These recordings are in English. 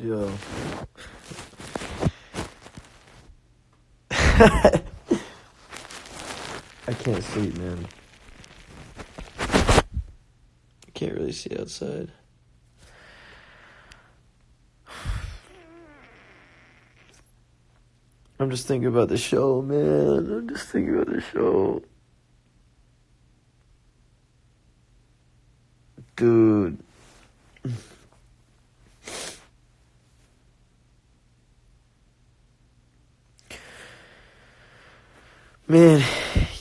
Yo. I can't sleep, man. I can't really see outside. I'm just thinking about the show, man. I'm just thinking about the show. Dude. Man,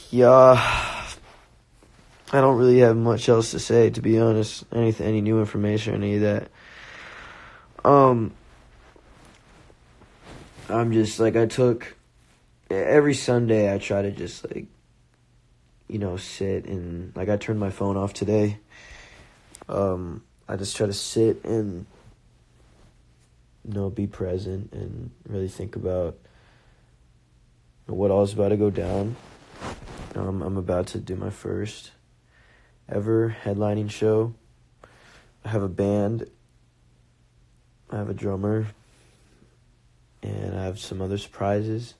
yeah. I don't really have much else to say, to be honest. Any new information, any of that. I'm just, like, every Sunday I try to just, like, sit and, like, I turned my phone off today. I just try to sit and, be present and really think about what all is about to go down. I'm about to do my first ever headlining show. I have a band. I have a drummer. And I have some other surprises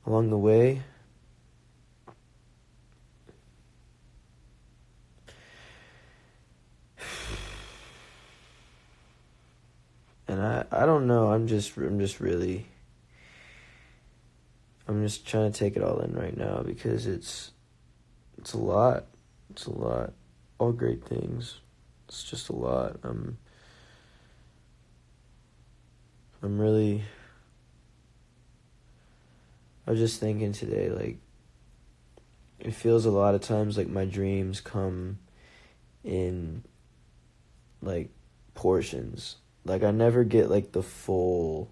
along the way. And I don't know, I'm just trying to take it all in right now because it's a lot. It's a lot. All great things. It's just a lot. I was just thinking today, like, it feels a lot of times like my dreams come in, like, portions. Like, I never get, like, the full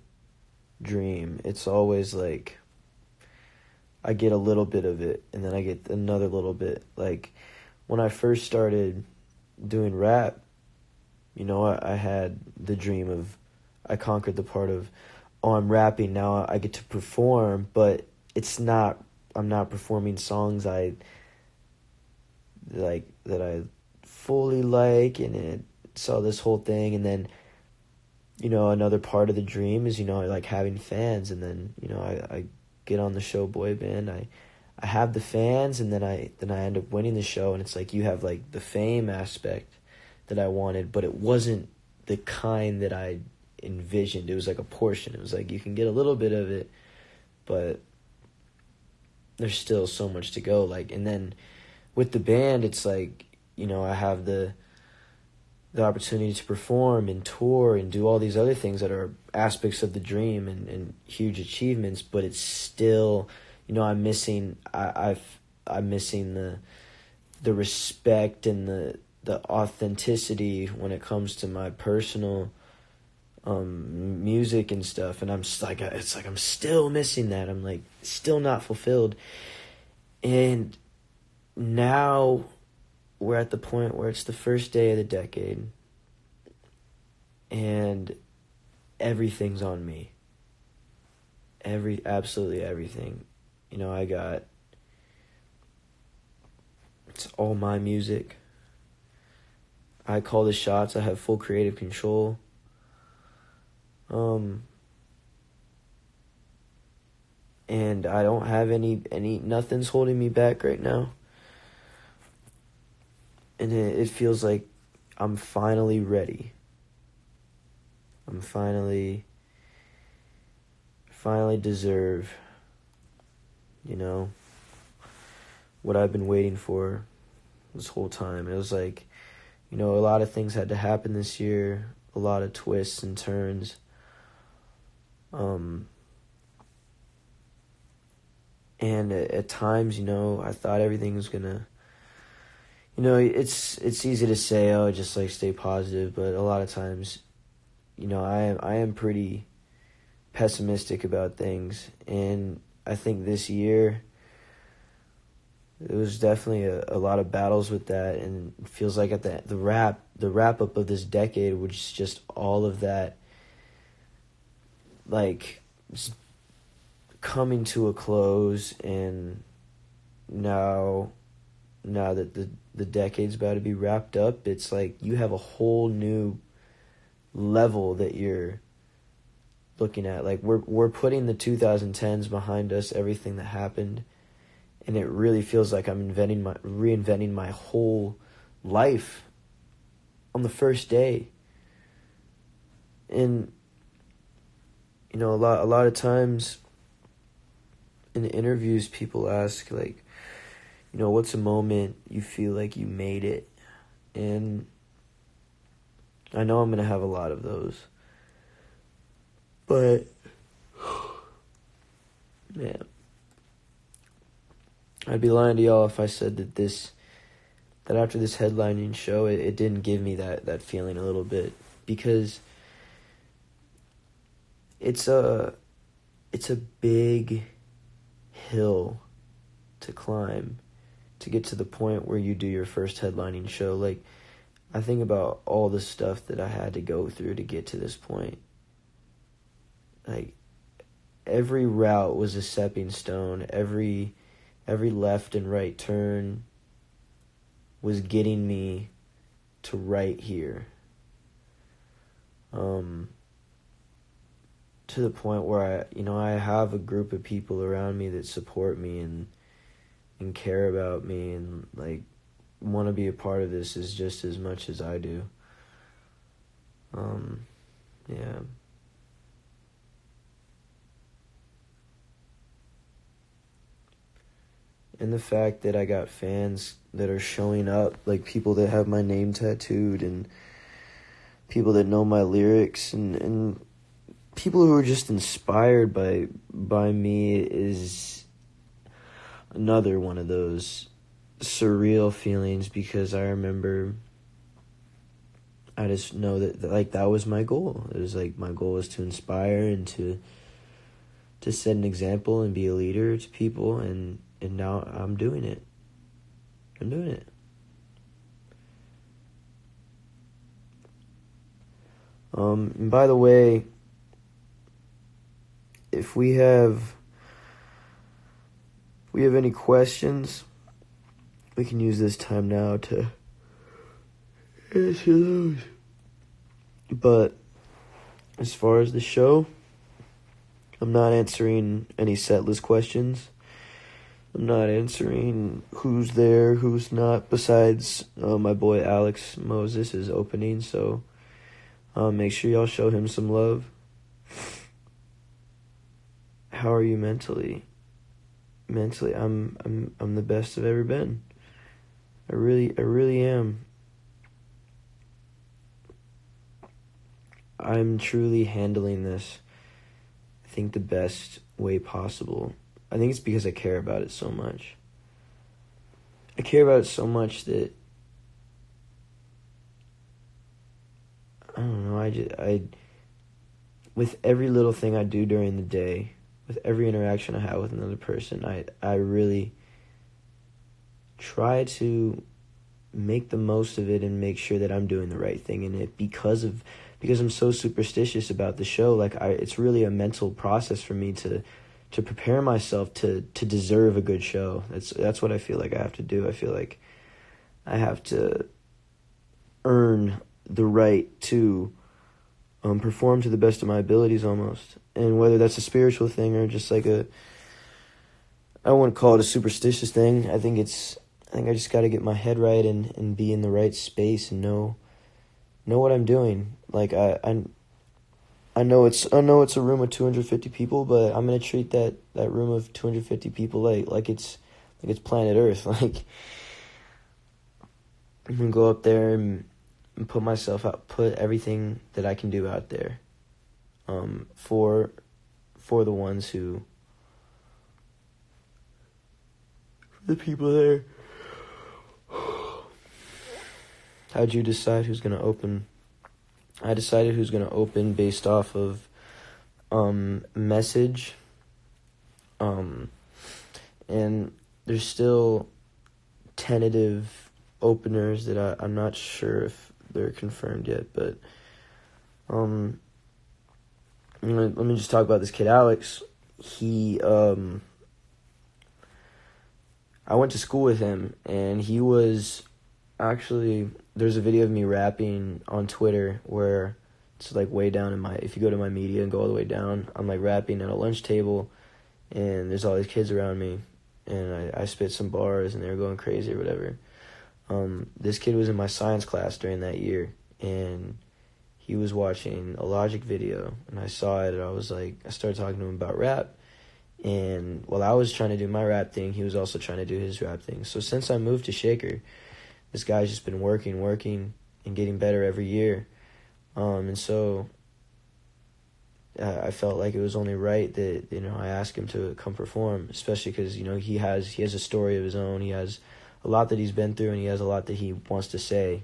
dream. It's always, like, I get a little bit of it, and then I get another little bit. Like, when I first started doing rap, I had the dream of, I conquered the part of, I'm rapping, now I get to perform, but I'm not performing songs that I fully like, and it's all this whole thing, and then, another part of the dream is, like having fans, and then, I get on the show Boy Band, I have the fans, and then I end up winning the show, and it's like you have, like, the fame aspect that I wanted, but it wasn't the kind that I envisioned. It was like a portion. It was like you can get a little bit of it, but there's still so much to go. Like, and then with the band, it's like, I have the opportunity to perform and tour and do all these other things that are aspects of the dream and huge achievements, but it's still, I'm missing I'm missing the respect and the authenticity when it comes to my personal music and stuff, and it's like I'm still missing that. I'm, like, still not fulfilled. And now we're at the point where it's the first day of the decade and everything's on me. Absolutely everything. It's all my music. I call the shots. I have full creative control. And I don't have nothing's holding me back right now. And it feels like I'm finally ready. I'm finally deserve, what I've been waiting for this whole time. It was like, a lot of things had to happen this year, a lot of twists and turns. And at times, I thought everything was gonna, it's easy to say, oh, just, like, stay positive, but a lot of times, I am pretty pessimistic about things, and I think this year it was definitely a lot of battles with that, and it feels like at the wrap up of this decade was just all of that, like, coming to a close, and now that the decade's about to be wrapped up, it's like you have a whole new level that you're looking at. Like, we're putting the 2010s behind us, everything that happened, and it really feels like I'm reinventing my whole life on the first day. And you know, a lot of times in interviews, people ask, like, you know, what's a moment you feel like you made it? And I know I'm going to have a lot of those. But, man, I'd be lying to y'all if I said that after this headlining show, it didn't give me that feeling a little bit. Because it's a big hill to climb to get to the point where you do your first headlining show. Like, I think about all the stuff that I had to go through to get to this point. Like, every route was a stepping stone. Every left and right turn was getting me to right here. To the point where I have a group of people around me that support me and care about me and, like, want to be a part of this is just as much as I do. Yeah. And the fact that I got fans that are showing up, like people that have my name tattooed and people that know my lyrics and people who are just inspired by me is another one of those surreal feelings, because I remember, I just know that like that was my goal. It was like my goal was to inspire and to set an example and be a leader to people, and now I'm doing it. I'm doing it. And by the way, if we have any questions, we can use this time now to answer those. But as far as the show, I'm not answering any set list questions. I'm not answering who's there, who's not, besides my boy Alex Moses is opening, so make sure y'all show him some love. How are you mentally? Mentally, I'm the best I've ever been. I really am. I'm truly handling this, I think, the best way possible. I think it's because I care about it so much. I care about it so much that I don't know, I with every little thing I do during the day, with every interaction I have with another person, I really try to make the most of it and make sure that I'm doing the right thing in it, because I'm so superstitious about the show. Like, it's really a mental process for me to prepare myself to deserve a good show. That's what I feel like I have to do. I feel like I have to earn the right to perform to the best of my abilities almost. And whether that's a spiritual thing or just like I wouldn't call it a superstitious thing. I think I just got to get my head right and be in the right space and know what I'm doing. Like, I know it's a room of 250 people, but I'm gonna treat that room of 250 people like it's planet Earth. Like, I'm gonna go up there and put myself out, put everything that I can do out there, for the ones for the people there. How'd you decide who's gonna open? I decided who's going to open based off of message. And there's still tentative openers that I'm not sure if they're confirmed yet. But let me just talk about this kid, Alex. He, I went to school with him, and he was actually... There's a video of me rapping on Twitter where It's like way down in my, if you go to my media and go all the way down, I'm like rapping at a lunch table, and there's all these kids around me, and I spit some bars, and they were going crazy or whatever. This kid was in my science class during that year, and he was watching a Logic video, and I saw it, and I started talking to him about rap, and while I was trying to do my rap thing, he was also trying to do his rap thing. So since I moved to Shaker, this guy's just been working, and getting better every year. And so I felt like it was only right that, I asked him to come perform, especially because, he has a story of his own. He has a lot that he's been through, and he has a lot that he wants to say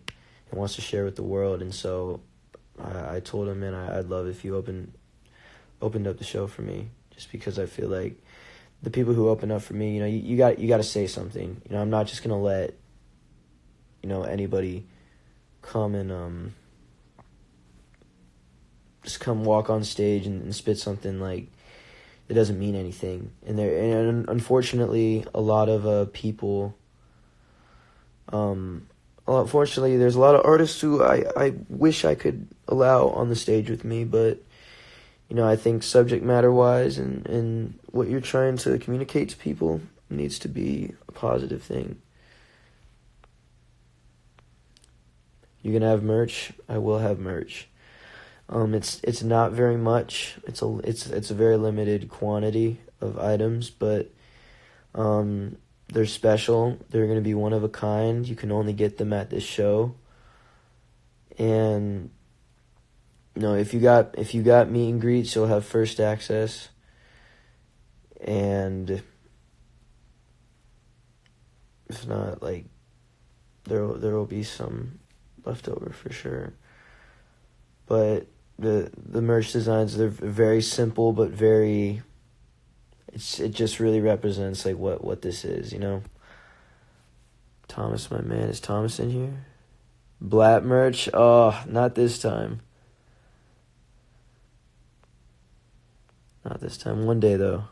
and wants to share with the world. And so I told him, man, I'd love if you opened up the show for me, just because I feel like the people who open up for me, you got to say something. I'm not just going to let, anybody come and just come walk on stage and spit something like it doesn't mean anything. And unfortunately, a lot of people. Unfortunately, there's a lot of artists who I wish I could allow on the stage with me, but I think subject matter wise and what you're trying to communicate to people needs to be a positive thing. You're gonna have merch. I will have merch. It's not very much. It's a very limited quantity of items, but they're special. They're gonna be one of a kind. You can only get them at this show. And if you got meet and greets, you'll have first access. And if not, there will be some left over for sure. But the merch designs, they're very simple, but it just really represents what this is, Thomas, my man, is Thomas in here? Blatt merch? Oh, not this time. Not this time. One day though.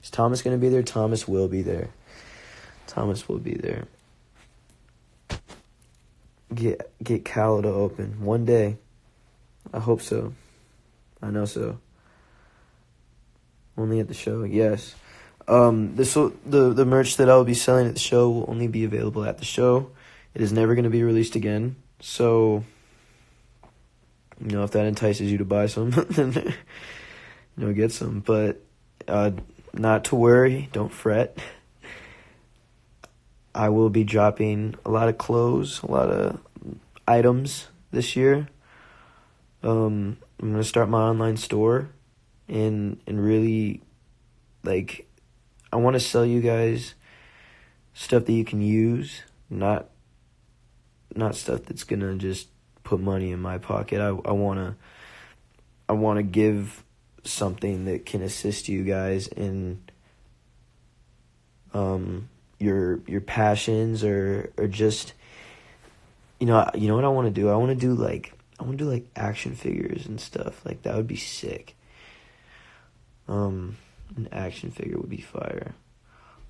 Is Thomas gonna be there? Thomas will be there. Thomas will be there. Get Callow to open one day. I hope so. I know so. Only at the show, yes. The merch that I'll be selling at the show will only be available at the show. It is never going to be released again. So, if that entices you to buy some, then get some. But not to worry, don't fret. I will be dropping a lot of clothes, a lot of items this year. I'm going to start my online store and really, I want to sell you guys stuff that you can use, not stuff that's going to just put money in my pocket. I want to give something that can assist you guys in your passions or just you know what I want to do? I want to do action figures and stuff. That would be sick. An action figure would be fire.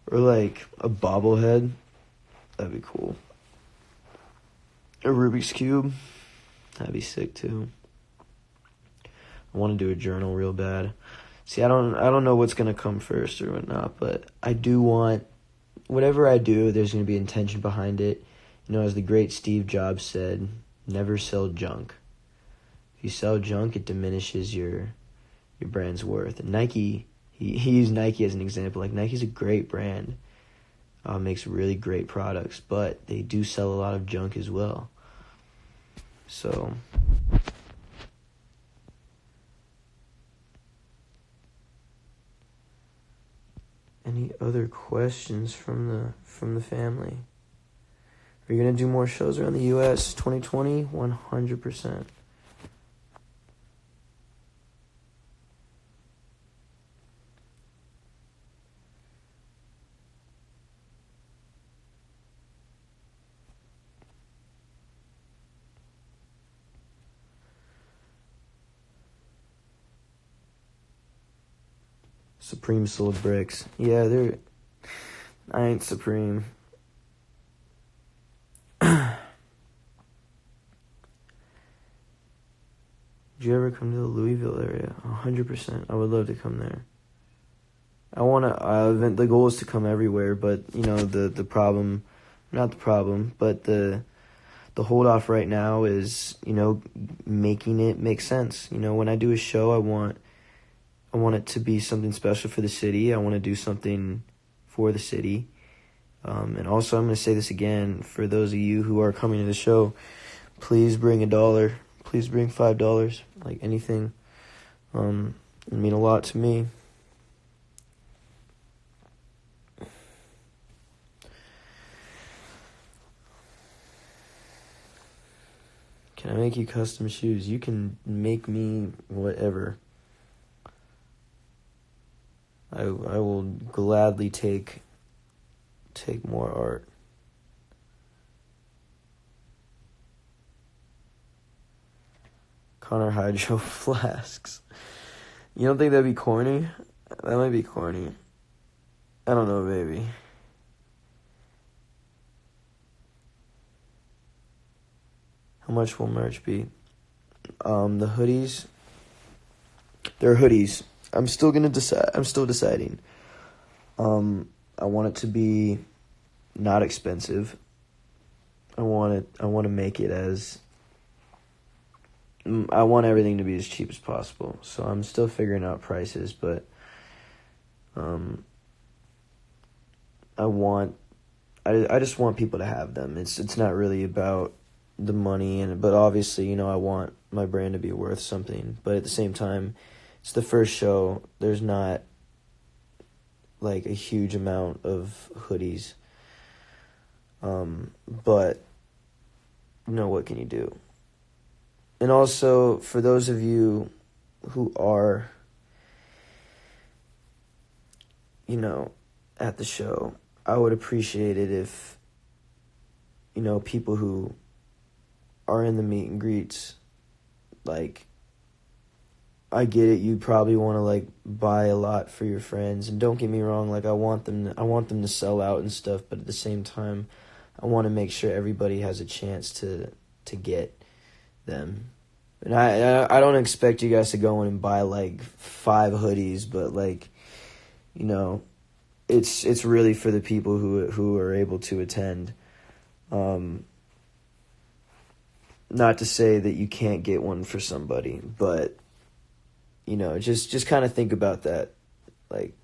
Or a bobblehead. That'd be cool. A Rubik's Cube. That'd be sick too. I want to do a journal real bad. See, I don't know what's gonna come first or whatnot, but I do want, whatever I do, there's gonna be intention behind it. As the great Steve Jobs said, never sell junk. If you sell junk, it diminishes your brand's worth. And Nike, he used Nike as an example. Nike's a great brand, makes really great products, but they do sell a lot of junk as well. So any other questions from the family? Are you going to do more shows around the U.S. 2020? 100%. Supreme sold bricks. Yeah, I ain't Supreme. Would you ever come to the Louisville area? 100%. I would love to come there. I want to, the goal is to come everywhere, but, you know, the problem, not the problem, but the hold off right now is, you know, making it make sense. You know, when I do a show, I want it to be something special for the city. I want to do something for the city. And also, I'm going to say this again, for those of you who are coming to the show, please bring $1. Please bring $5. Like, anything. It would mean a lot to me. Can I make you custom shoes? You can make me whatever. I will gladly take more art. Conor Hydro flasks. You don't think that'd be corny? That might be corny. I don't know, baby. How much will merch be? The hoodies. They're hoodies. I'm still gonna decide. I'm still deciding. I want it to be not expensive. I want to make it as. I want everything to be as cheap as possible. So I'm still figuring out prices, but I just want people to have them. It's not really about the money, but obviously, you know, I want my brand to be worth something, but at the same time, it's the first show. There's not like a huge amount of hoodies, but you know, what can you do? And also, for those of you who are, you know, at the show, I would appreciate it if, you know, people who are in the meet and greets, like, I get it, you probably want to, like, buy a lot for your friends, and don't get me wrong, like, I want them to sell out and stuff, but at the same time, I want to make sure everybody has a chance to get them. And I don't expect you guys to go in and buy, like, 5 hoodies, but, like, you know, it's really for the people who are able to attend. Not to say that you can't get one for somebody, but, you know, just kind of think about that, like,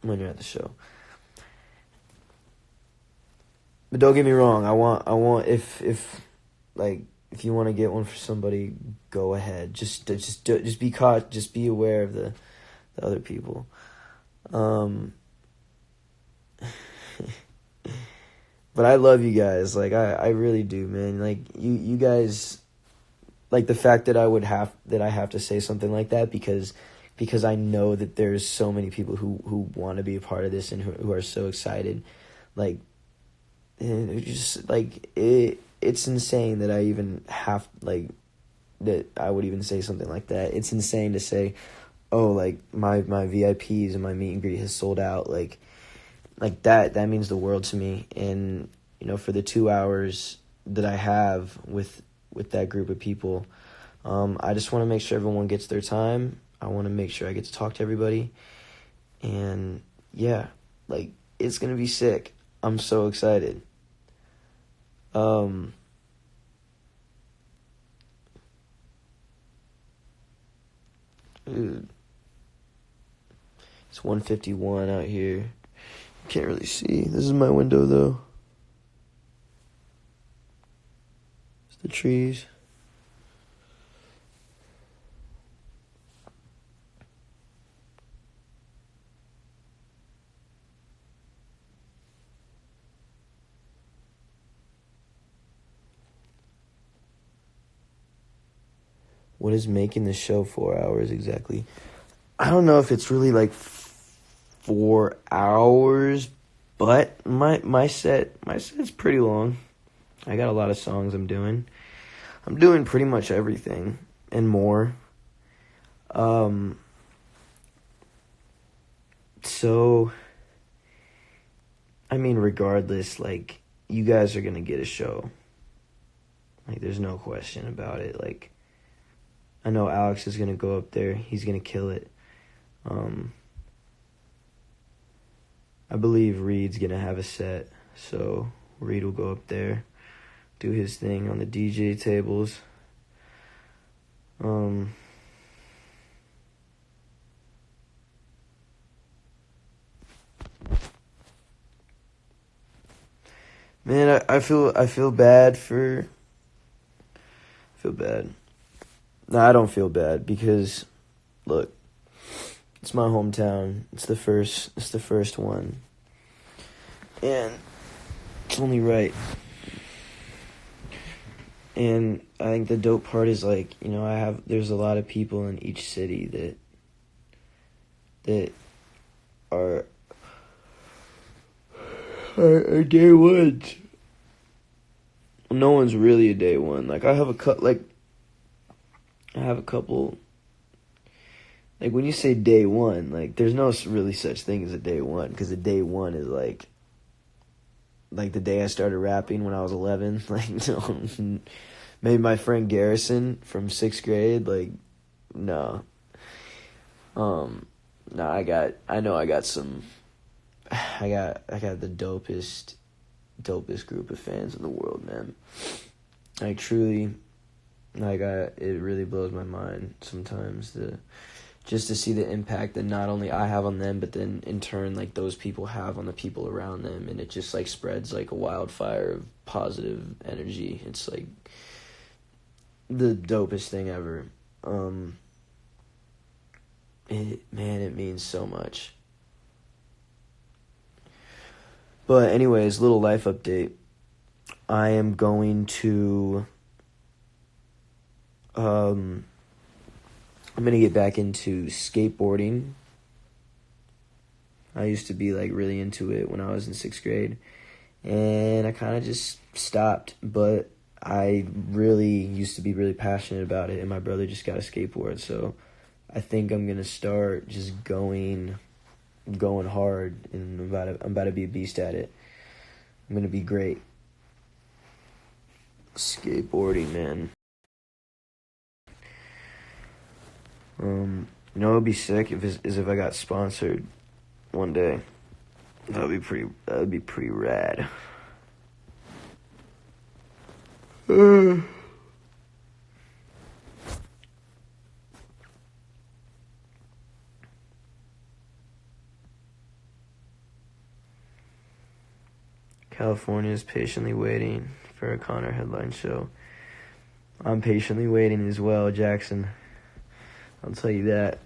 when you're at the show. But don't get me wrong, I want if you want to get one for somebody, go ahead. Just be aware of the other people. But I love you guys. Like, I really do, man. Like, you guys, like, the fact that I have to say something like that because I know that there's so many people who want to be a part of this and who are so excited. Like, and it just, like, it's insane that I even have, like, that I would even say something like that. It's insane to say, oh, like, my VIPs and my meet and greet has sold out. Like that means the world to me. And, you know, for the 2 hours that I have with that group of people, I just want to make sure everyone gets their time. I want to make sure I get to talk to everybody. And, yeah, like, it's going to be sick. I'm so excited. Dude, it's 1:51 out here. Can't really see. This is my window, though. It's the trees. What is making the show 4 hours exactly? I don't know if it's really like 4 hours, but my set's pretty long. I got a lot of songs I'm doing. I'm doing pretty much everything and more. So, I mean, regardless, like, you guys are gonna get a show. Like, there's no question about it. Like, I know Alex is gonna go up there. He's gonna kill it. I believe Reed's gonna have a set, so Reed will go up there, do his thing on the DJ tables. Man, I feel bad for. I feel bad. No, I don't feel bad because, look, it's my hometown. It's the first one, and it's only right. And I think the dope part is, like, you know, there's a lot of people in each city that are day ones. No one's really a day one. Like, I have a couple. Like, when you say day one, like, there's no really such thing as a day one, because a day one is like the day I started rapping when I was 11. Like, no, maybe my friend Garrison from 6th grade. Like, no. No, I got the dopest group of fans in the world, man. Like, truly, it really blows my mind sometimes just to see the impact that not only I have on them, but then in turn, like, those people have on the people around them, and it just, like, spreads like a wildfire of positive energy. It's like the dopest thing ever. It means so much. But anyways, little life update. I am going to I'm gonna get back into skateboarding. I used to be, like, really into it when I was in 6th grade, and I kind of just stopped, but I really used to be really passionate about it, and my brother just got a skateboard, so I think I'm gonna start just going hard, and I'm about to be a beast at it. I'm gonna be great. Skateboarding, man. You know, it'd be sick if I got sponsored one day. That would be pretty rad. California is patiently waiting for a Conor headline show. I'm patiently waiting as well, Jackson. I'll tell you that.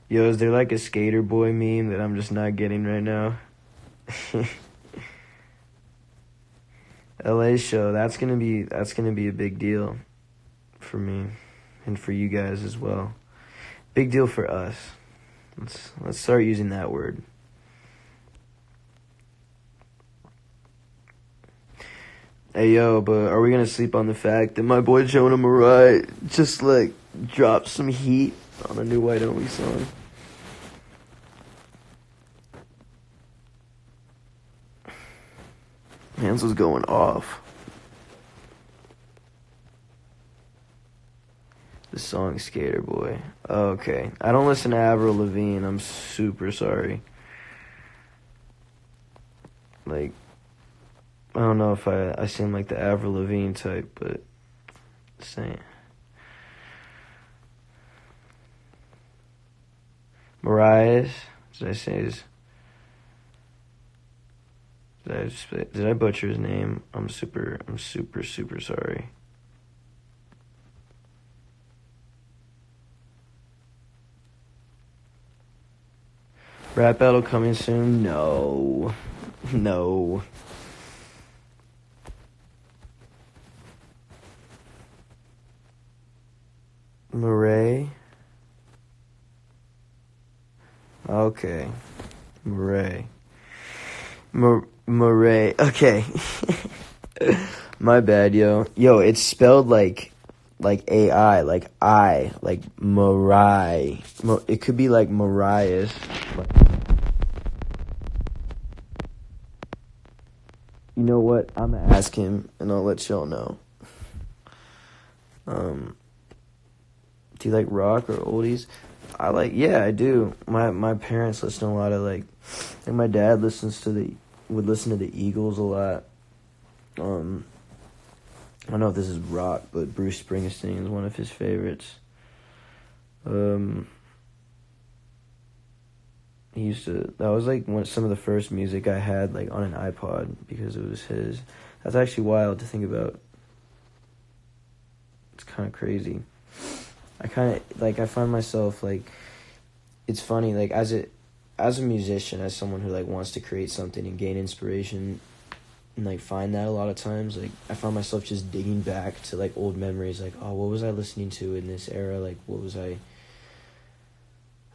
Yo, is there like a skater boy meme that I'm just not getting right now? LA show, that's gonna be a big deal for me and for you guys as well. Big deal for us. Let's start using that word. Hey, yo, but are we gonna sleep on the fact that my boy Jonah Marai just, like, dropped some heat on a new White Only song? Hans was going off. The song Skater Boy. Oh, okay. I don't listen to Avril Lavigne. I'm super sorry. Like, I don't know if I seem like the Avril Lavigne type, but saying. Mariah, did I say his? Did I butcher his name? I'm super sorry. Rap battle coming soon? No. Murray? Okay. Murray. Murray. Okay. My bad, yo. Yo, it's spelled like AI, like I, like Mariah. It could be like Mariah's. You know what? I'm gonna ask him, and I'll let y'all know. Do you like rock or oldies? Yeah, I do. My parents listen to a lot of and my dad would listen to the Eagles a lot. I don't know if this is rock, but Bruce Springsteen is one of his favorites. That was some of the first music I had on an iPod because it was his. That's actually wild to think about. It's kind of crazy. I find myself it's funny as a musician, as someone who wants to create something and gain inspiration and find that a lot of times I find myself just digging back to old memories oh, what was I listening to in this era, what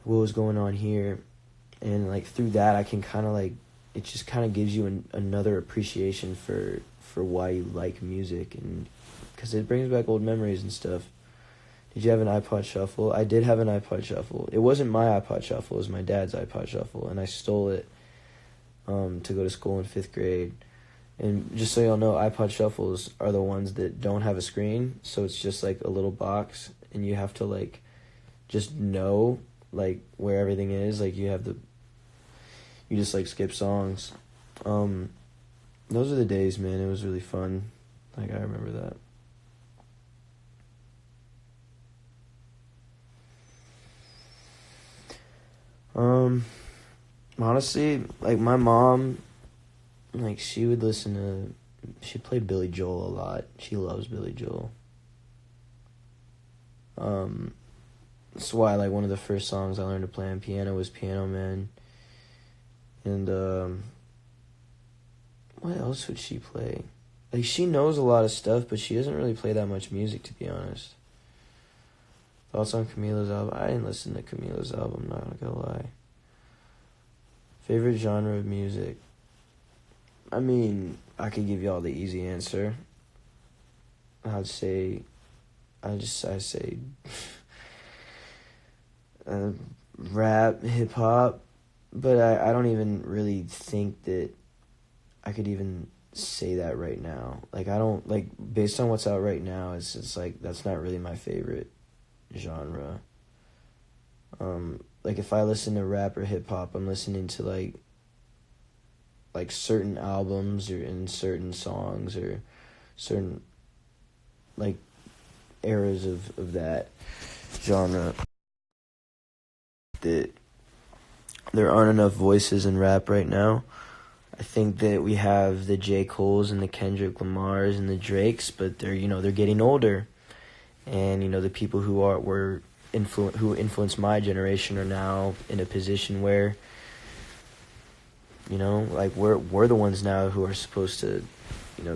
was going on here, and through that I can kind of it just kind of gives you another appreciation for why you like music, and because it brings back old memories and stuff. Did you have an iPod Shuffle? I did have an iPod Shuffle. It wasn't my iPod Shuffle. It was my dad's iPod Shuffle, and I stole it to go to school in 5th grade. And just so y'all know, iPod Shuffles are the ones that don't have a screen, so it's just a little box, and you have to just know where everything is. You just skip songs. Those are the days, man. It was really fun. I remember that. Honestly, my mom, she would she played Billy Joel a lot. She loves Billy Joel. That's why, one of the first songs I learned to play on piano was Piano Man. And, what else would she play? She knows a lot of stuff, but she doesn't really play that much music, to be honest. Thoughts on Camila's album? I didn't listen to Camila's album, not gonna lie. Favorite genre of music? I mean, I could give y'all the easy answer. I say rap, hip-hop, but I don't even really think that I could even say that right now. I don't, based on what's out right now, it's that's not really my favorite genre. If I listen to rap or hip-hop, I'm listening to, certain albums or in certain songs or certain, eras of that genre. That there aren't enough voices in rap right now. I think that we have the J. Coles and the Kendrick Lamars and the Drakes, but they're getting older, and the people who influenced my generation are now in a position where we're the ones now who are supposed to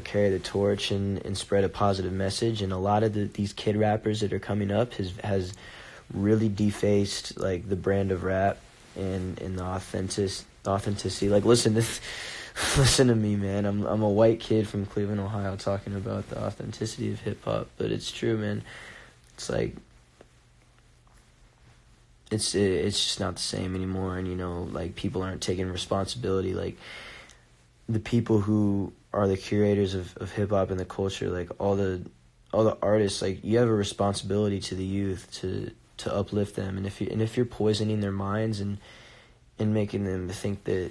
carry the torch and spread a positive message, and a lot of these kid rappers that are coming up has really defaced the brand of rap and the authenticity. Listen to me, man. I'm a white kid from Cleveland, Ohio, talking about the authenticity of hip hop, but it's true, man. It's it's just not the same anymore, and people aren't taking responsibility. The people who are the curators of hip hop and the culture, all the artists, you have a responsibility to the youth to uplift them, and if you're poisoning their minds and making them think that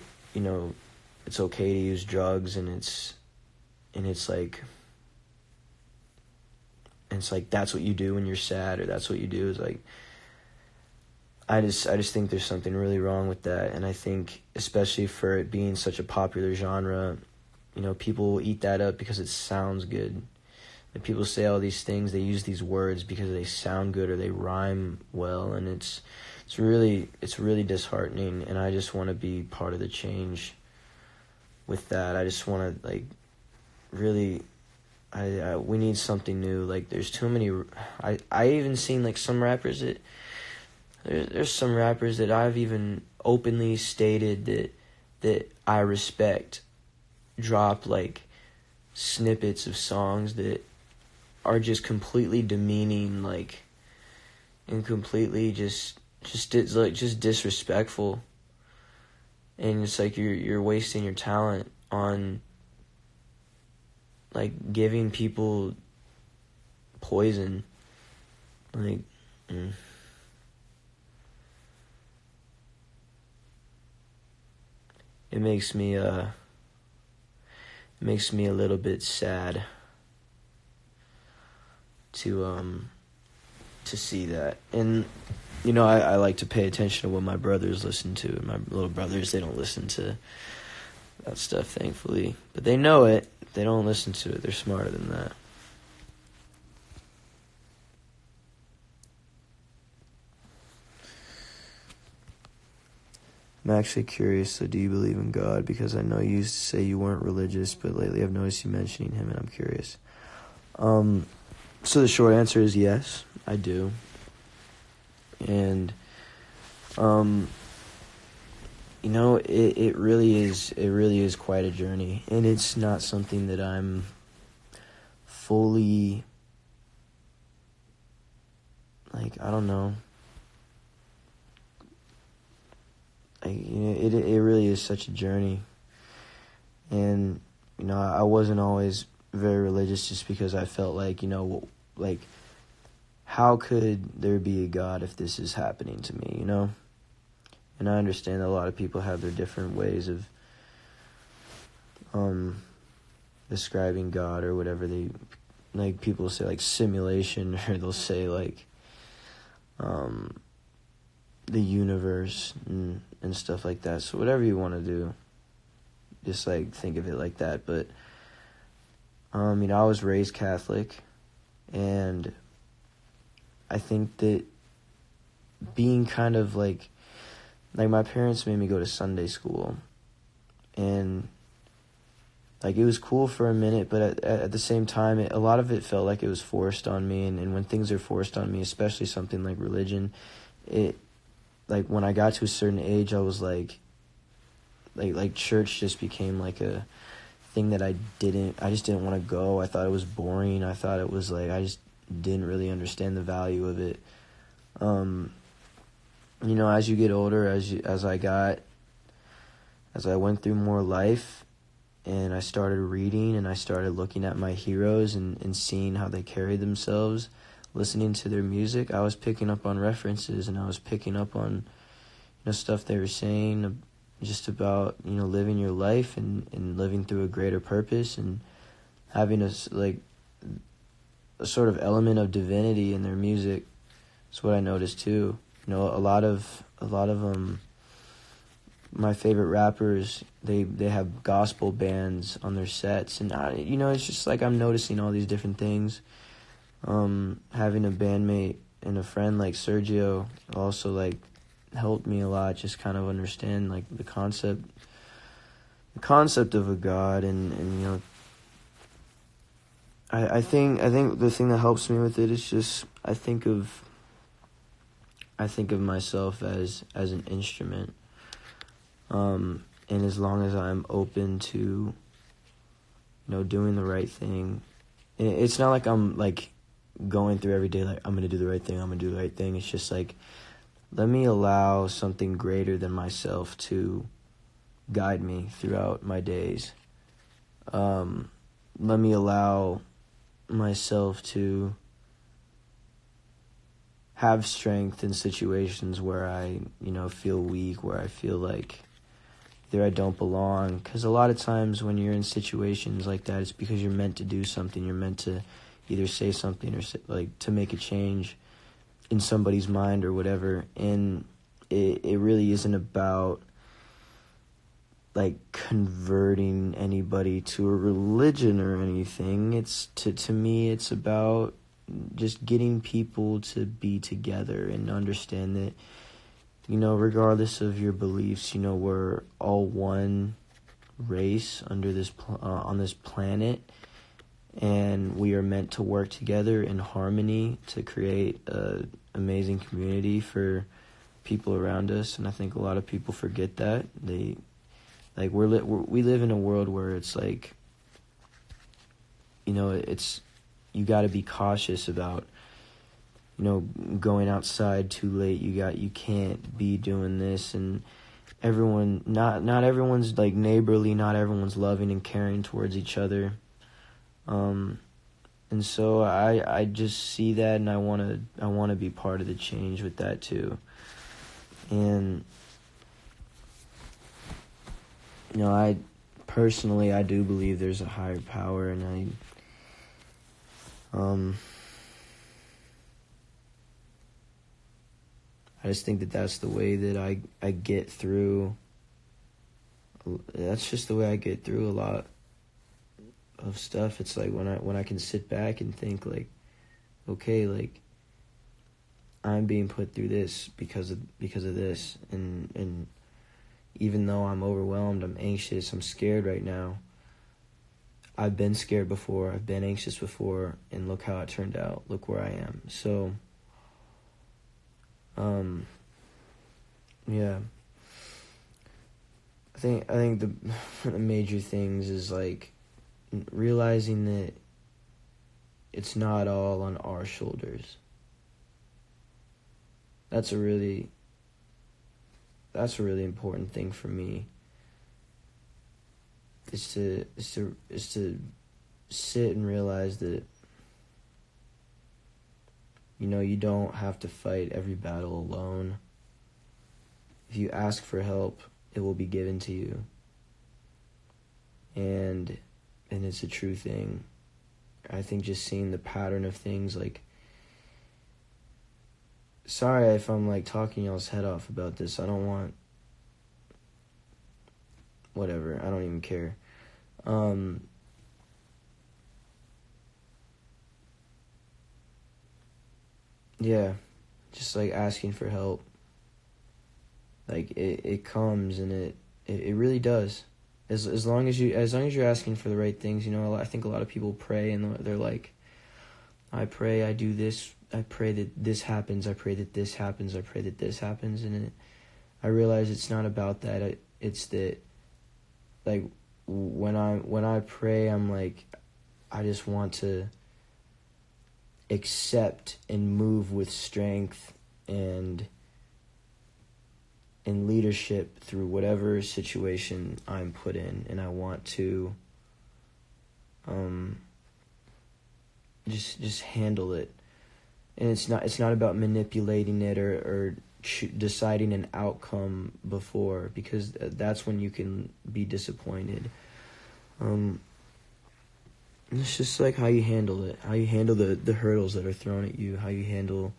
it's okay to use drugs, and it's that's what you do when you're sad, or that's what you do is I just think there's something really wrong with that, and I think especially for it being such a popular genre, people will eat that up because it sounds good. And people say all these things, they use these words because they sound good or they rhyme well, and it's really disheartening, and I just want to be part of the change with that. I just want to really we need something new. There's too many. I even seen some rappers that there's some rappers that I've even openly stated that I respect drop snippets of songs that are just completely demeaning, and completely just disrespectful, and it's you're wasting your talent on like giving people poison, like, it makes me a little bit sad to see that. And I like to pay attention to what my brothers listen to, and my little brothers, they don't listen to that stuff, thankfully, but they know it. They don't listen to it. They're smarter than that. I'm actually curious, so do you believe in God? Because I know you used to say you weren't religious, but lately I've noticed you mentioning him, and I'm curious. So the short answer is yes, I do. And, it really is quite a journey, and it's not something that I'm fully, like, I don't know. It really is such a journey. And, I wasn't always very religious just because I felt like, like, how could there be a God if this is happening to me, And I understand that a lot of people have their different ways of describing God, or whatever they, like, people say, like, simulation, or they'll say, like, the universe and stuff like that. So whatever you want to do, just, like, think of it like that. But, I was raised Catholic, and I think that being kind of, like, my parents made me go to Sunday school, and, like, it was cool for a minute, but at the same time, a lot of it felt like it was forced on me, and when things are forced on me, especially something like religion, like, when I got to a certain age, I was like church just became like a thing that I just didn't want to go. I thought it was boring. I thought it was like, I just didn't really understand the value of it. As you get older, as I went through more life, and I started reading, and I started looking at my heroes and seeing how they carried themselves, listening to their music, I was picking up on references, and I was picking up on stuff they were saying just about living your life and living through a greater purpose, and having a sort of element of divinity in their music. That's what I noticed too. A lot of my favorite rappers, they have gospel bands on their sets, and it's just like I'm noticing all these different things. Having a bandmate and a friend like Sergio also, like, helped me a lot, just kind of understand, like, the concept of a God, and I think the thing that helps me with it is just I think of myself as an instrument, and as long as I'm open to doing the right thing, it's not like I'm like going through every day like I'm gonna do the right thing. It's just like, let me allow something greater than myself to guide me throughout my days. Let me allow myself to have strength in situations where I, feel weak, where I feel like either I don't belong. Because a lot of times when you're in situations like that, it's because you're meant to do something. You're meant to either say something or to make a change in somebody's mind or whatever. And it really isn't about like converting anybody to a religion or anything. It's to me, it's about just getting people to be together and understand that, regardless of your beliefs, we're all one race under this on this planet, and we are meant to work together in harmony to create an amazing community for people around us. And I think a lot of people forget that. We live in a world where it's like, it's, you got to be cautious about, going outside too late. You can't be doing this, and everyone, not everyone's like neighborly, not everyone's loving and caring towards each other. And so I just see that, and I wanna be part of the change with that too. And I personally I do believe there's a higher power, and I just think that that's the way that I get through. That's just the way I get through a lot of stuff. It's like when I can sit back and think like, okay, like I'm being put through this because of this, and even though I'm overwhelmed, I'm anxious, I'm scared right now. I've been scared before, I've been anxious before, and look how it turned out. Look where I am. So, yeah. I think the major things is like realizing that it's not all on our shoulders. That's a really important thing for me. Is to sit and realize that you don't have to fight every battle alone. If you ask for help, it will be given to you. And it's a true thing. I think just seeing the pattern of things, like, sorry if I'm like talking y'all's head off about this. I don't want, whatever, I don't even care. Yeah, just like asking for help. Like it comes, and it really does. As long as you're asking for the right things, I think a lot of people pray and they're like, I pray, I do this, I pray that this happens, I pray that this happens, I pray that this happens, and I realize it's not about that. It's that, like, when I pray, I'm like, I just want to accept and move with strength and leadership through whatever situation I'm put in, and I want to just handle it. And it's not about manipulating it or deciding an outcome before, because that's when you can be disappointed. It's just like how you handle it, how you handle the hurdles that are thrown at you, how you handle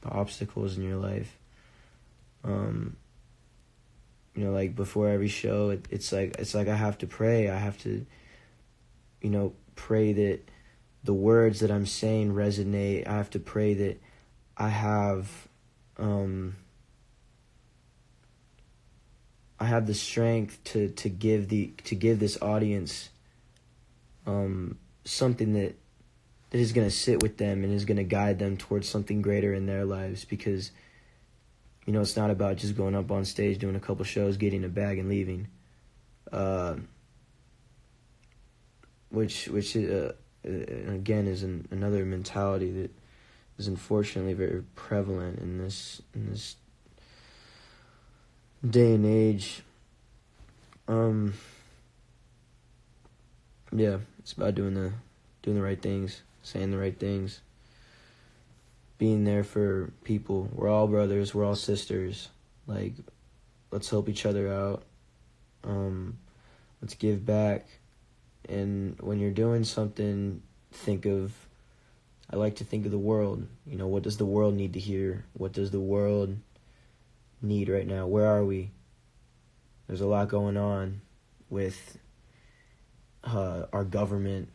the obstacles in your life. Like before every show, it's like I have to pray. I have to, pray that the words that I'm saying resonate. I have to pray that I have the strength to give this audience something that is going to sit with them and is going to guide them towards something greater in their lives, because it's not about just going up on stage, doing a couple shows, getting a bag, and leaving. Which again is another mentality that is unfortunately very prevalent in this day and age. Yeah, it's about doing the right things, saying the right things, being there for people. We're all brothers, we're all sisters. Like, let's help each other out. Let's give back. And when you're doing something, I like to think of the world. What does the world need to hear? What does the world need right now? Where are we? There's a lot going on with our government,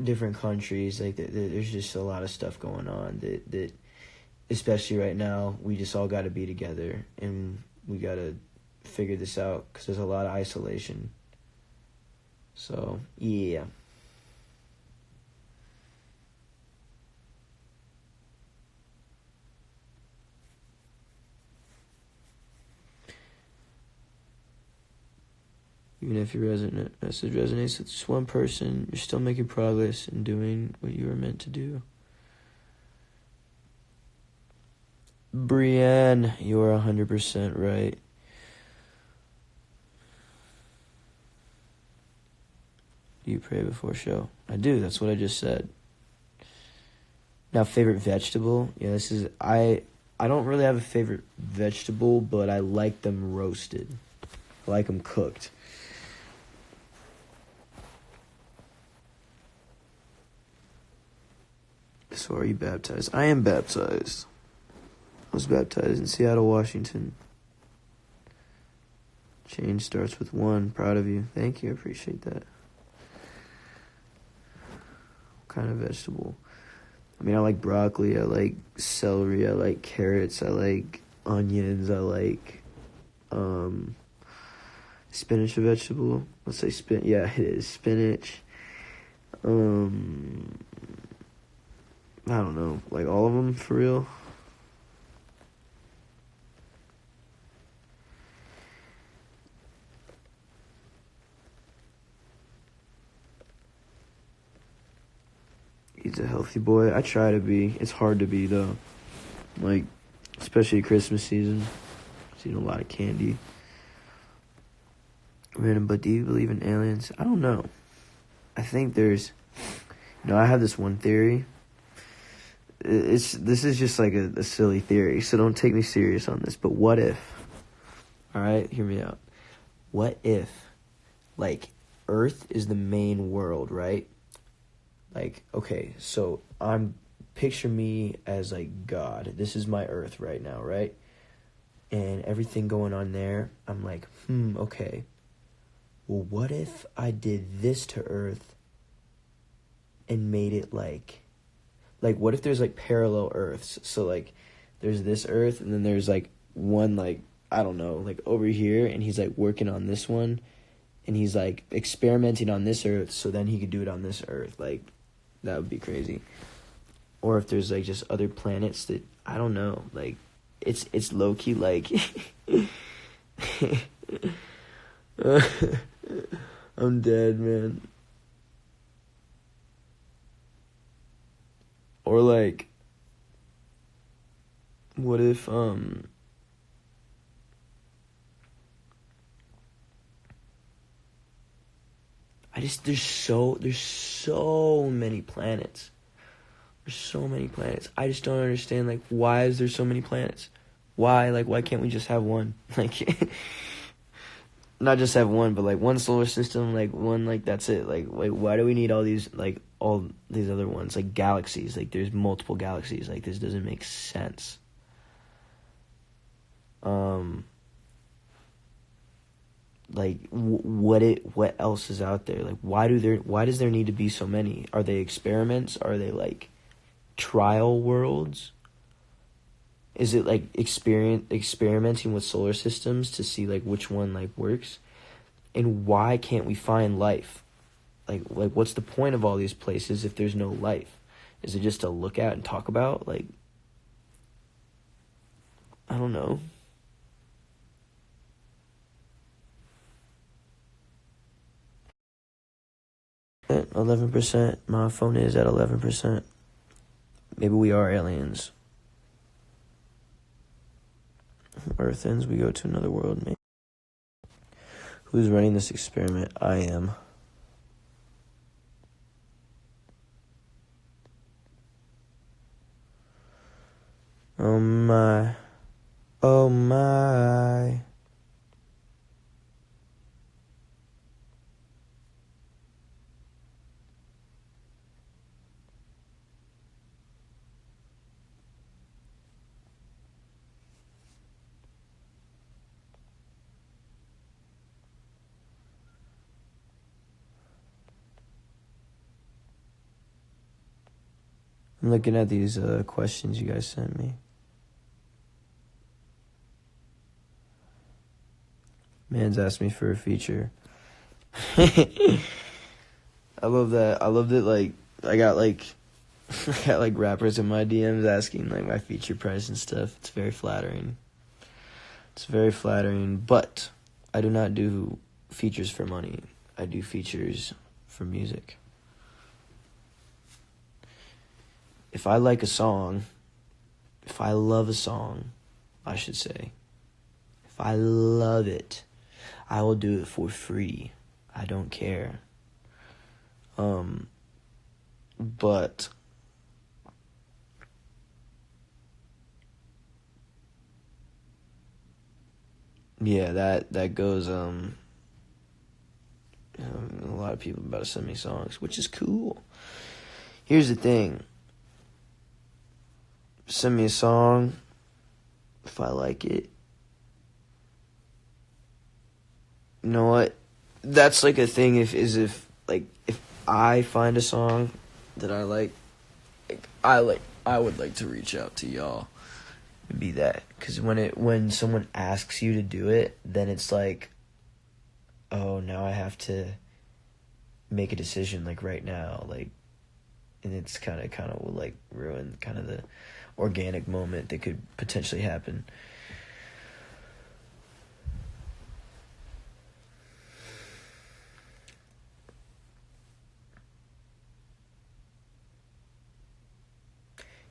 different countries. Like, there's just a lot of stuff going on that especially right now, we just all got to be together, and we got to figure this out, because there's a lot of isolation. So, yeah. Even if your message resonates with just one person, you're still making progress and doing what you were meant to do. Brienne, you are 100% right. Do you pray before show? I do. That's what I just said. Now, favorite vegetable? Yeah, this is... I don't really have a favorite vegetable, but I like them roasted. I like them cooked. So are you baptized? I am baptized. I was baptized in Seattle, Washington. Change starts with one. Proud of you. Thank you. I appreciate that. What kind of vegetable? I mean, I like broccoli. I like celery. I like carrots. I like onions. I like spinach a vegetable. Let's say spinach. Yeah, it is. Spinach. I don't know. Like all of them for real. He's a healthy boy. I try to be. It's hard to be, though. Like, especially Christmas season. I've eating a lot of candy. Random, but do you believe in aliens? I don't know. I think there's... I have this one theory. This is just like a silly theory, so don't take me serious on this. But what if... Alright, hear me out. What if, like, Earth is the main world, right? Like, okay, so picture me as, like, God. This is my Earth right now, right? And everything going on there, I'm like, okay. Well, what if I did this to Earth and made it, like, what if there's, like, parallel Earths? So, like, there's this Earth, and then there's, like, one, like, I don't know, like, over here, and he's, like, working on this one, and he's, like, experimenting on this Earth, so then he could do it on this Earth, like... That would be crazy. Or if there's, like, just other planets that, I don't know, like, it's low-key, like, I'm dead, man. Or, like, what if, there's so many planets. There's so many planets. I just don't understand, like, why is there so many planets? Why? Like, why can't we just have one? Like, not just have one, but, like, one solar system, like, one, like, that's it. Like, why do we need all these other ones? Like, galaxies. Like, there's multiple galaxies. Like, this doesn't make sense. Like, what else is out there? Like, why does there need to be so many? Are they experiments? Are they, like, trial worlds? Is it, like, experimenting with solar systems to see, like, which one, like, works? And why can't we find life? Like, what's the point of all these places if there's no life? Is it just to look at and talk about? Like, I don't know. At 11%. My phone is at 11%. Maybe we are aliens. Earth ends, we go to another world, maybe. Who's running this experiment? I am. Oh my. Oh my. I'm looking at these questions you guys sent me. Man's asked me for a feature. I love that. I love that, like, I got rappers in my DMs asking, like, my feature price and stuff. It's very flattering. But I do not do features for money. I do features for music. If I like a song, if I love a song, I should say, if I love it, I will do it for free. I don't care. But yeah, that goes. A lot of people about to send me songs, which is cool. Here's the thing. Send me a song. If I like it, you know what? That's like a thing. If I find a song that I like, I would like to reach out to y'all. It'd be that, because when someone asks you to do it, then it's like, oh, now I have to make a decision like right now, like, and it's kind of will like ruin kind of the organic moment that could potentially happen.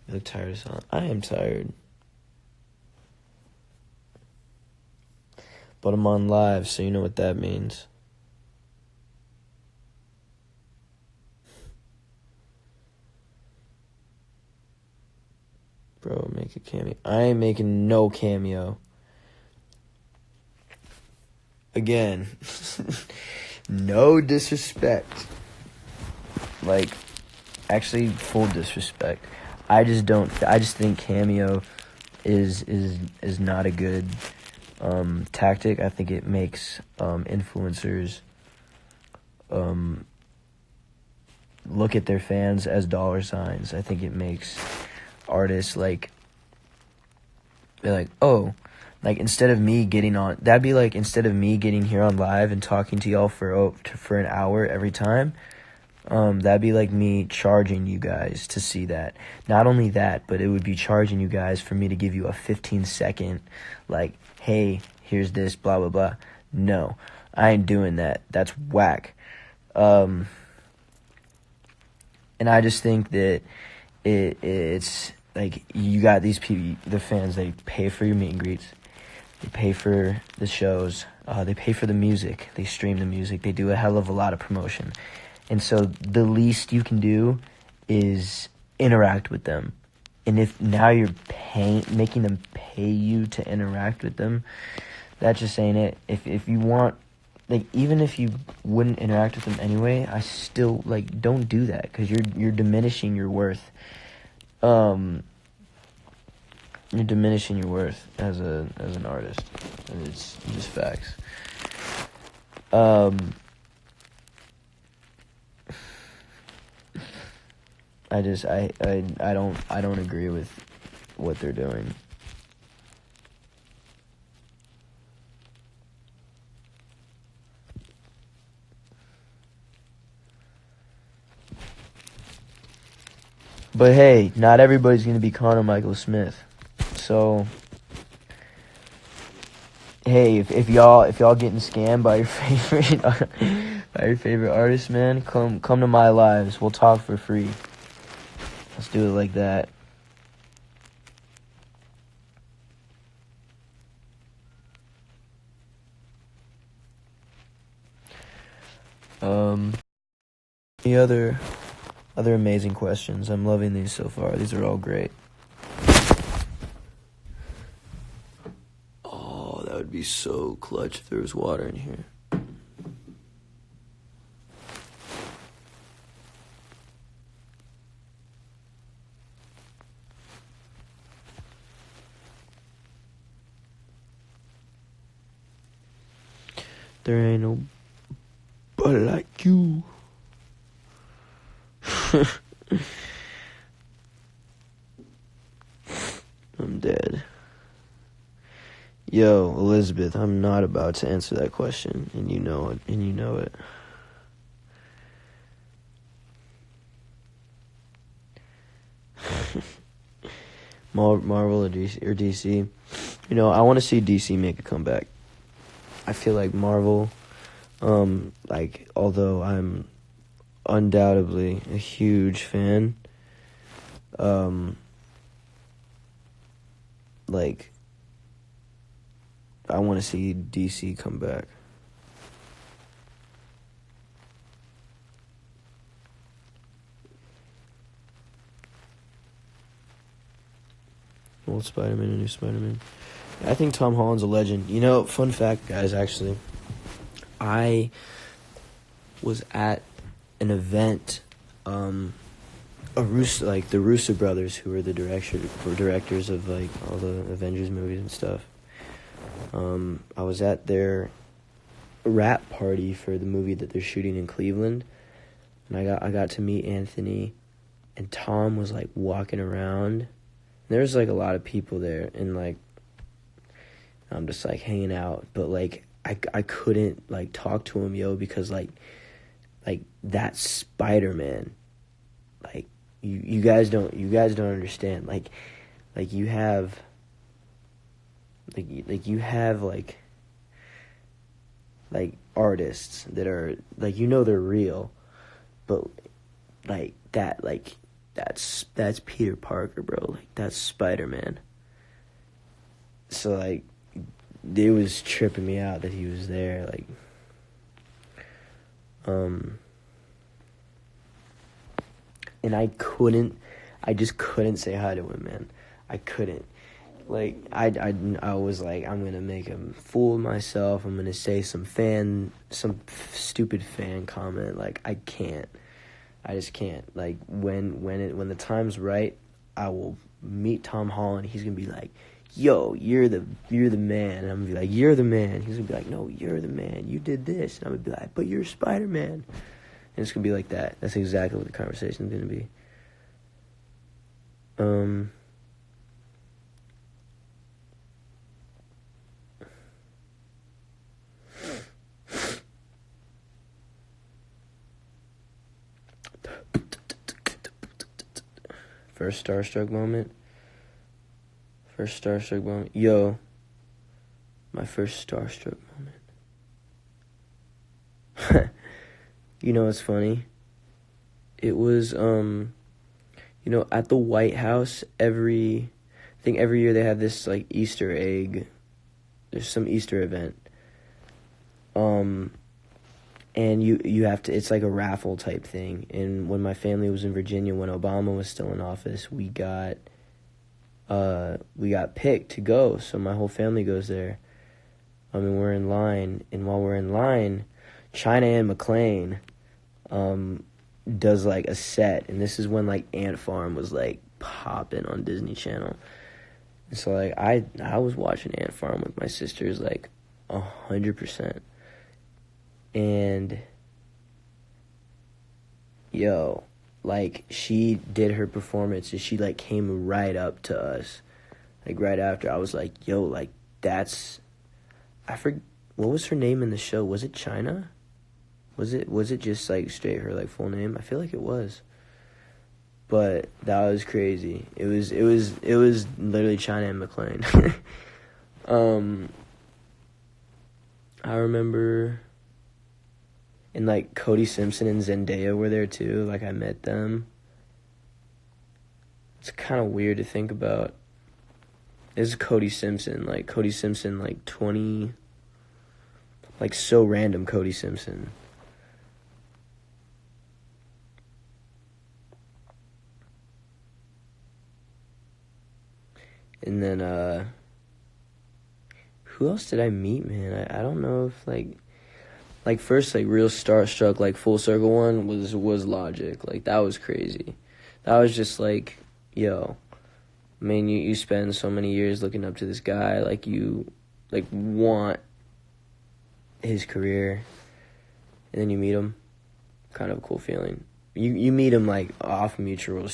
You look tired of song. I am tired. But I'm on live, so you know what that means. Bro, make a cameo. I ain't making no cameo. Again, no disrespect. Like, actually, full disrespect. I just think cameo is not a good tactic. I think it makes influencers look at their fans as dollar signs. I think it makes artists like, they're like, oh, like instead of me getting on, that'd be like instead of me getting here on live and talking to y'all for an hour every time, that'd be like me charging you guys to see that. Not only that, but it would be charging you guys for me to give you a 15-second, like, hey, here's this, blah, blah, blah. No, I ain't doing that. That's whack. And I just think that it's like, you got these people, the fans, they pay for your meet and greets. They pay for the shows. They pay for the music. They stream the music. They do a hell of a lot of promotion. And so the least you can do is interact with them. And if now you're making them pay you to interact with them, that just ain't it. If you want, like, even if you wouldn't interact with them anyway, I still, like, don't do that, because you're diminishing your worth. You're diminishing your worth as an artist. And it's just facts. I don't agree with what they're doing. But hey, not everybody's gonna be Conor Michael Smith. So hey, if y'all getting scammed by your favorite artist, man, come to my lives. We'll talk for free. Let's do it like that. Any other amazing questions? I'm loving these so far. These are all great. Oh, that would be so clutch if there was water in here. There ain't nobody like you. I'm dead. Yo, Elizabeth, I'm not about to answer that question, and you know it, Marvel or DC. You know, I want to see DC make a comeback. I feel like Marvel, like, although I'm undoubtedly a huge fan, like, I want to see DC come back. Old Spider-Man and new Spider-Man. I think Tom Holland's a legend. You know, fun fact, guys, actually. I was at an event, the Russo brothers, who were the directors of, like, all the Avengers movies and stuff. I was at their wrap party for the movie that they're shooting in Cleveland, and I got to meet Anthony, and Tom was, like, walking around. There's, like, a lot of people there, and, like, I'm just, like, hanging out, but, like, I couldn't, like, talk to him, because, like, that's Spider-Man. Like, you guys don't understand. Like you have, you have, like artists that are, like, they're real, but, like, that's Peter Parker, bro. Like, that's Spider-Man. So, like, it was tripping me out that he was there, like, and I just couldn't say hi to him, man. I couldn't. Like, I was like, I'm gonna make a fool of myself. I'm gonna say some stupid fan comment. Like, I can't. I just can't. Like, when the time's right, I will meet Tom Holland. He's gonna be like, yo, you're the man. And I'm gonna be like, you're the man. He's gonna be like, no, you're the man. You did this. And I'm gonna be like, but you're Spider-Man. And it's gonna be like that. That's exactly what the conversation's gonna be. First starstruck moment. Yo, my first starstruck moment. You know what's funny? It was, at the White House, I think every year they have this, like, Easter egg. There's some Easter event. And you have to, it's like a raffle type thing. And when my family was in Virginia, when Obama was still in office, we got picked to go. So my whole family goes there. We're in line, and while we're in line, China Ann McClain does, like, a set, and this is when, like, Ant Farm was, like, popping on Disney Channel. And so, like, I was watching Ant Farm with my sisters, like, 100%. And, yo, like, she did her performance, and she, like, came right up to us, like, right after. I was like, yo, like, that's, what was her name in the show? Was it China? Was it just, like, straight her, like, full name? I feel like it was. But that was crazy. It was literally China and McClain. I remember, and, like, Cody Simpson and Zendaya were there too. Like, I met them. It's kind of weird to think about. This is Cody Simpson, like, 20, like, so random Cody Simpson. And then, who else did I meet, man? I don't know if, like, first, like, real starstruck, like, full circle one was Logic. Like, that was crazy. That was just, like, yo, I mean, you spend so many years looking up to this guy, like, you, like, want his career, and then you meet him. Kind of a cool feeling. You meet him, like, off mutual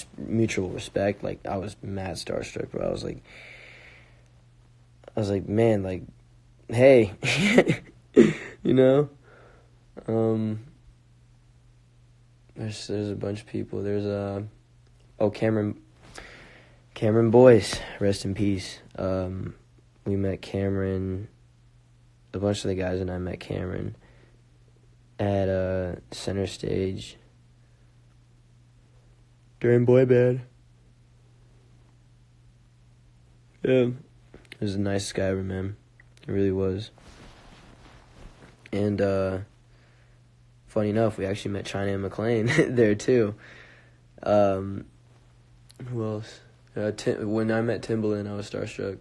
respect. Like, I was mad starstruck, bro. I was like, man, like, hey, you know? There's a bunch of people. There's Cameron Boyce, rest in peace. We met Cameron. A bunch of the guys and I met Cameron at Center Stage during Boy Band. Yeah, it was the nicest guy I ever met. It really was. And funny enough, we actually met China and McClain there too. Who else? When I met Timbaland, I was starstruck.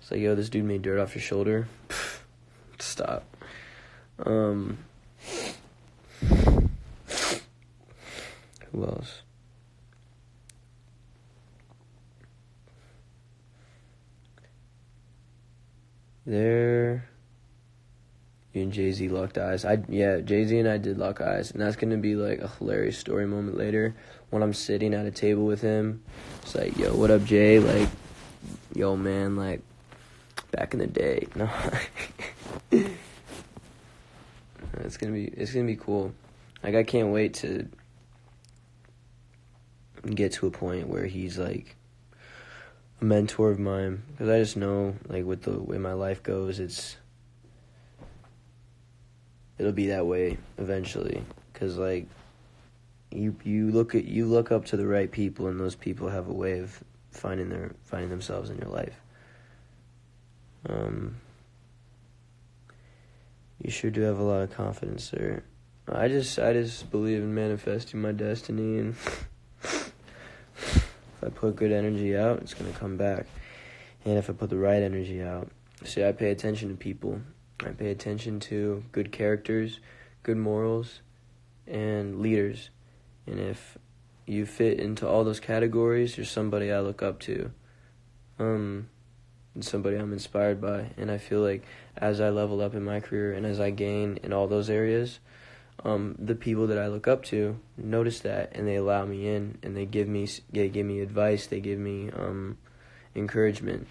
It's like, yo, this dude made dirt off your shoulder. Stop. Who else? You and Jay-Z locked eyes. Jay-Z and I did lock eyes, and that's gonna be like a hilarious story moment later when I'm sitting at a table with him. It's like, yo, what up, Jay? Like, yo, man, like, back in the day. No. It's gonna be cool. Like, I can't wait to get to a point where he's like a mentor of mine, because I just know, like, with the way my life goes, it'll be that way eventually. Because like you look up to the right people, and those people have a way of finding themselves in your life. You sure do have a lot of confidence there. I just believe in manifesting my destiny, and if I put good energy out, it's gonna come back. And if I put the right energy out, see, I pay attention to people. I pay attention to good characters, good morals, and leaders. And if you fit into all those categories, you're somebody I look up to. And somebody I'm inspired by. And I feel like as I level up in my career and as I gain in all those areas, the people that I look up to notice that, and they allow me in, and they give me advice, they give me encouragement.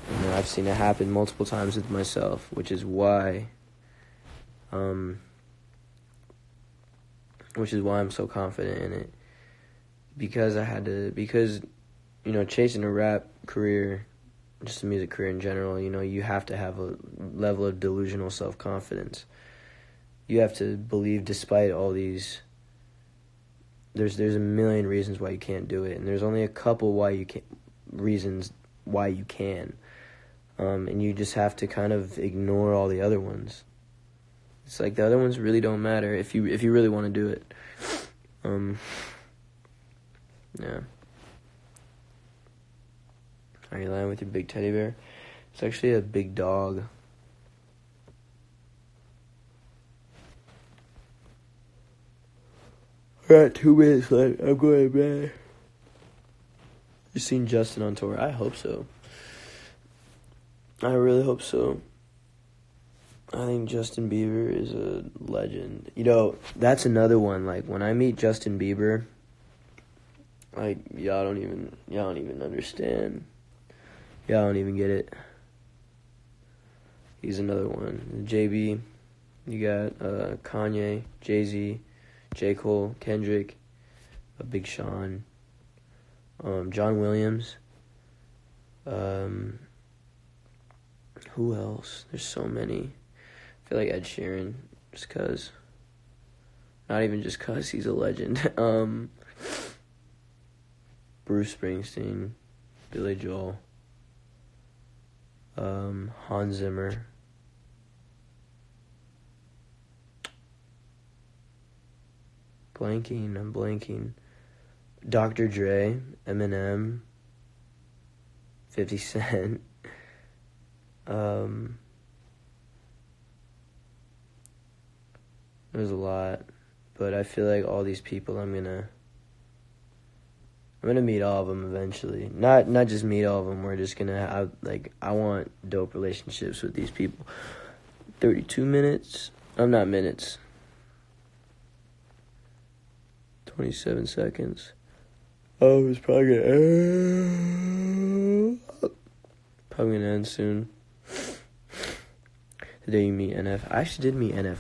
And I've seen it happen multiple times with myself, which is why I'm so confident in it. Because chasing a rap career, just a music career in general, you have to have a level of delusional self-confidence. You have to believe, despite all these, there's a million reasons why you can't do it, and there's only a couple reasons why you can. And you just have to kind of ignore all the other ones. It's like the other ones really don't matter if you really want to do it. Yeah. Are you lying with your big teddy bear? It's actually a big dog. Alright, 2 minutes left. I'm going to bed. You seen Justin on tour? I hope so. I really hope so. I think Justin Bieber is a legend. That's another one. Like, when I meet Justin Bieber, like, y'all don't even understand. Y'all don't even get it. He's another one. JB, you got Kanye, Jay-Z, J. Cole, Kendrick, Big Sean, John Williams, who else? There's so many. I feel like Ed Sheeran, just cause. Not even just cause he's a legend. Bruce Springsteen, Billy Joel, Hans Zimmer, I'm blanking. Dr. Dre, Eminem, 50 Cent. There's a lot, but I feel like all these people I'm gonna meet all of them eventually. Not just meet all of them. We're just gonna I want dope relationships with these people. 32 minutes. I'm not minutes. 27 seconds. Oh, it's probably gonna end soon. The day you meet NF. I actually did meet NF